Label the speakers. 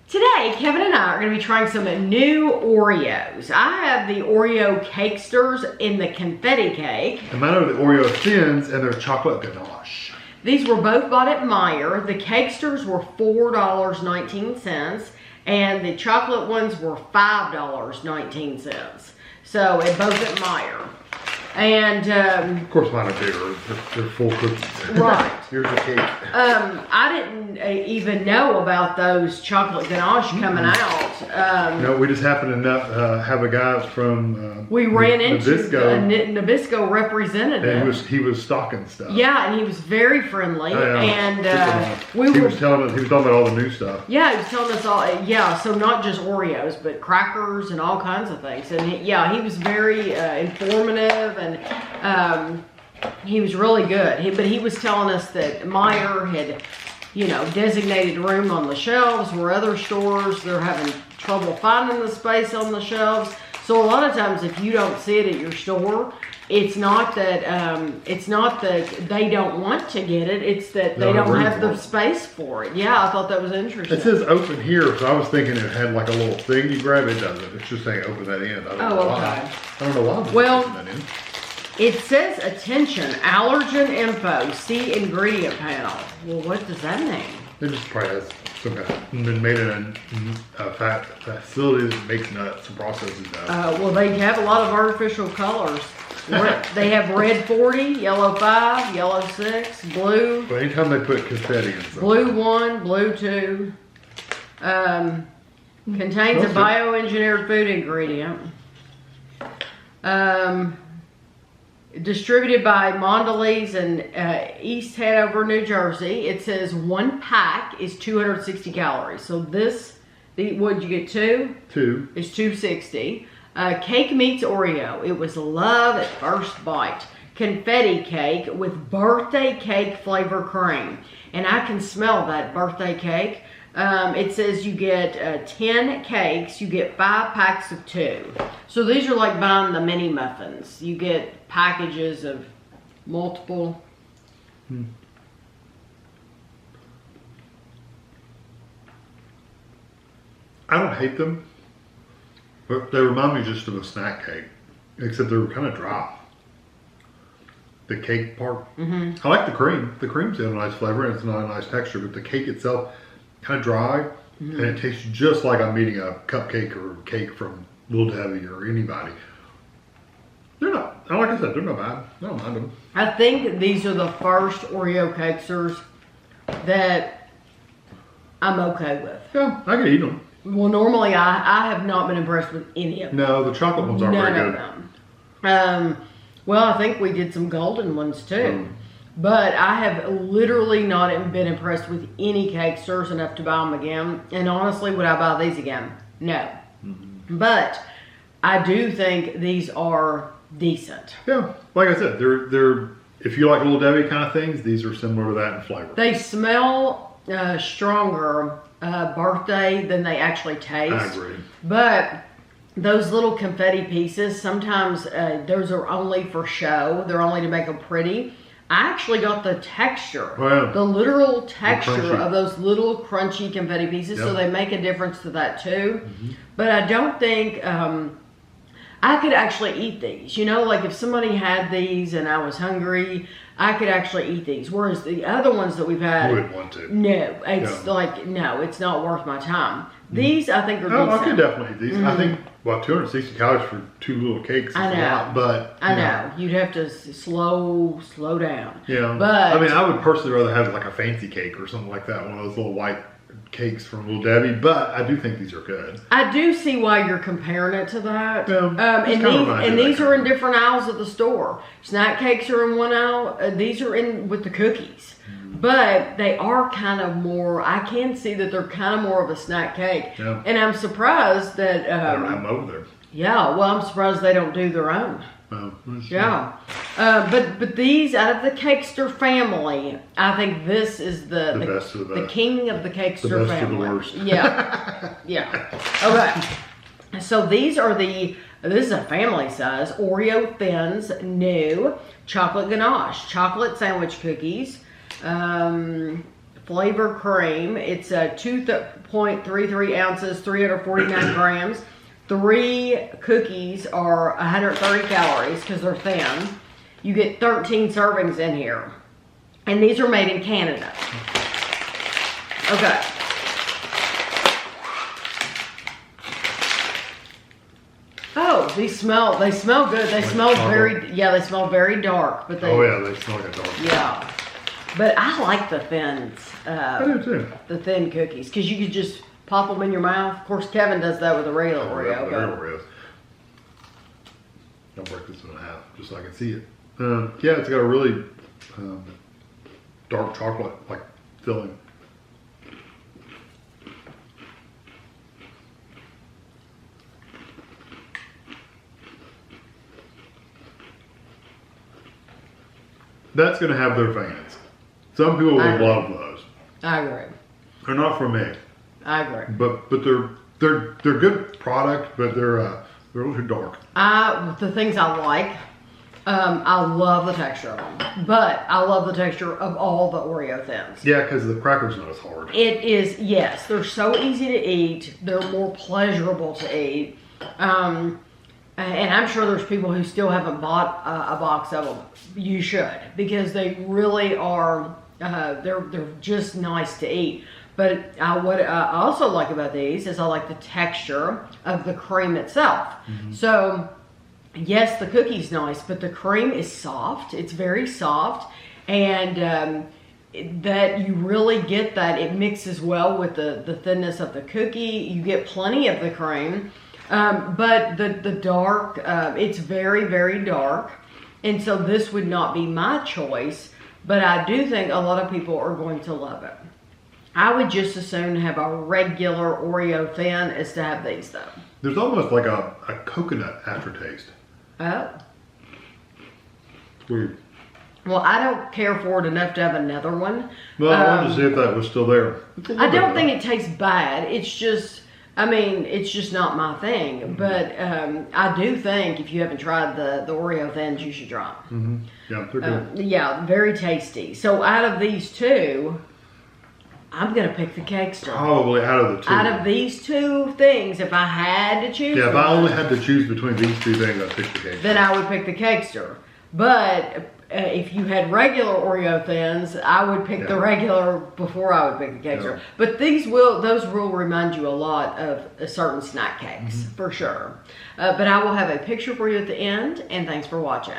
Speaker 1: Today, Kevin and I are going to be trying some new Oreos. I have the Oreo Cakesters in the confetti cake.
Speaker 2: And mine are the Oreo Thins and they're chocolate ganache.
Speaker 1: These were both bought at Meijer. The Cakesters were $4.19 and the chocolate ones were $5.19. So, both at Meijer. And
Speaker 2: of course mine are bigger. They're full cookies.
Speaker 1: Right.
Speaker 2: Here's the cake.
Speaker 1: I didn't even know about those chocolate ganache coming out.
Speaker 2: No, we just happened to have a guy from
Speaker 1: we ran into
Speaker 2: Nabisco.
Speaker 1: Nabisco representative.
Speaker 2: And he was stocking stuff.
Speaker 1: Yeah, and he was very friendly. And
Speaker 2: he was talking about all the new stuff.
Speaker 1: Yeah, he was telling us all. Yeah, so not just Oreos, but crackers and all kinds of things. And he was very informative. And he was really good. But he was telling us that Meijer had, designated room on the shelves where other stores, they're having trouble finding the space on the shelves. So a lot of times if you don't see it at your store, it's not that they don't want to get it, it's that they don't have the space for it. Yeah, I thought that was interesting.
Speaker 2: It says open here, so I was thinking it had like a little thing you grab. It doesn't. It's just saying open that end. I don't know why. I don't know why.
Speaker 1: Well,
Speaker 2: open that end.
Speaker 1: It says, attention, allergen info, see ingredient panel. Well, what does that mean?
Speaker 2: It just probably has some kind of been made in a facility that makes nuts and processes nuts.
Speaker 1: Well, they have a lot of artificial colors. They have red 40, yellow 5, yellow 6, blue.
Speaker 2: But anytime they put confetti in something.
Speaker 1: Blue 1, blue 2. Contains a bioengineered food ingredient. Distributed by Mondelez in East Hanover, New Jersey. It says 1 pack is 260 calories. So what'd you get, 2? 2. It's 260. Cake meets Oreo. It was love at first bite. Confetti cake with birthday cake flavor cream. And I can smell that birthday cake. It says you get 10 cakes, you get 5 packs of 2. So these are like buying the mini muffins. You get packages of multiple.
Speaker 2: I don't hate them, but they remind me just of a snack cake, except they're kind of dry. The cake part. I like the cream. The cream's got a nice flavor and it's not a nice texture, but the cake itself kind of dry, and it tastes just like I'm eating a cupcake or cake from Little Debbie or anybody. They're not, like I said, they're not bad. I don't mind them.
Speaker 1: I think these are the first Oreo Cakesters that I'm okay with.
Speaker 2: Yeah, I can eat them.
Speaker 1: Well, normally I have not been impressed with any of them.
Speaker 2: No, the chocolate ones aren't very good.
Speaker 1: None of them. Well, I think we did some golden ones too. But I have literally not been impressed with any Cakesters enough to buy them again. And honestly, would I buy these again? No. But I do think these are decent.
Speaker 2: Yeah, like I said, they're if you like Little Debbie kind of things, these are similar to that in flavor.
Speaker 1: They smell stronger birthday than they actually taste.
Speaker 2: I agree.
Speaker 1: But those little confetti pieces, sometimes those are only for show. They're only to make them pretty. I actually got the texture, the literal texture of those little crunchy confetti pieces, so they make a difference to that too. But I don't think I could actually eat these. Like if somebody had these and I was hungry, I could actually eat these. Whereas the other ones that we've had,
Speaker 2: you wouldn't want to.
Speaker 1: No, it's no, it's not worth my time. These I think are decent.
Speaker 2: I could definitely eat these. I think 260 calories for 2 little cakes is a lot, but
Speaker 1: I know you'd have to slow down.
Speaker 2: Yeah,
Speaker 1: but
Speaker 2: I mean, I would personally rather have like a fancy cake or something like that, one of those little white cakes from Little Debbie. But I do think these are good.
Speaker 1: I do see why you're comparing it to that.
Speaker 2: Yeah,
Speaker 1: and these are in different aisles at the store. Snack cakes are in one aisle. These are in with the cookies. But they are kind of more, I can see that they're kind of more of a snack cake. Yeah. And I'm surprised that...
Speaker 2: I'm over there.
Speaker 1: Yeah, well, I'm surprised they don't do their own. Yeah. But these, out of the Cakester family, I think this is the
Speaker 2: best of
Speaker 1: the king of the Cakester
Speaker 2: family.
Speaker 1: Of the
Speaker 2: worst.
Speaker 1: Yeah. Yeah. Okay. So these are this is a family size, Oreo Thins, new, chocolate ganache, chocolate sandwich cookies, flavor cream. It's 2.33 ounces, 349 grams. 3 cookies are 130 calories because they're thin. You get 13 servings in here. And these are made in Canada. Okay. Oh, they smell good. They smell very, they smell very dark. But they,
Speaker 2: oh yeah, they smell like a dark.
Speaker 1: Yeah. But I like the thins.
Speaker 2: I do too.
Speaker 1: The thin cookies. Because you could just pop them in your mouth. Of course, Kevin does that with a regular Oreo.
Speaker 2: Oreos. I'll break this in half just so I can see it. Yeah, it's got a really dark chocolate like filling. That's going to have their fans. Some people will love those.
Speaker 1: I agree.
Speaker 2: They're not for me.
Speaker 1: I agree.
Speaker 2: But they're good product, but they're a little too dark.
Speaker 1: The things I like, I love the texture of them, but I love the texture of all the Oreo thins.
Speaker 2: Yeah, because the cracker's not as hard.
Speaker 1: It is, yes. They're so easy to eat. They're more pleasurable to eat. And I'm sure there's people who still haven't bought a box of them. You should, because they really are, they're just nice to eat. But what I also like about these is I like the texture of the cream itself. Mm-hmm. So, yes, the cookie's nice, but the cream is soft. It's very soft. And that you really get that. It mixes well with the thinness of the cookie. You get plenty of the cream. But the dark, it's very, very dark. And so this would not be my choice, but I do think a lot of people are going to love it. I would just as soon have a regular Oreo thin as to have these though.
Speaker 2: There's almost like a coconut aftertaste.
Speaker 1: Oh.
Speaker 2: It's weird.
Speaker 1: Well, I don't care for it enough to have another one.
Speaker 2: Well, I wanted to see if that was still there.
Speaker 1: I don't think it tastes bad. It's just, it's just not my thing. Mm-hmm. But I do think if you haven't tried the Oreo thins, you should try them.
Speaker 2: Mm-hmm. Yeah, they're good.
Speaker 1: Yeah, very tasty. So out of these two, I'm going to pick the Cakesters.
Speaker 2: Probably out of the two.
Speaker 1: Out of these two things, if I had to choose.
Speaker 2: Yeah, if I only had to choose between these two things, I'd pick the Cakester.
Speaker 1: Then I would pick the Cakester. But if you had regular Oreo thins, I would pick the regular before I would pick the Cakester. Yeah. But those will remind you a lot of certain snack cakes, for sure. But I will have a picture for you at the end, and thanks for watching.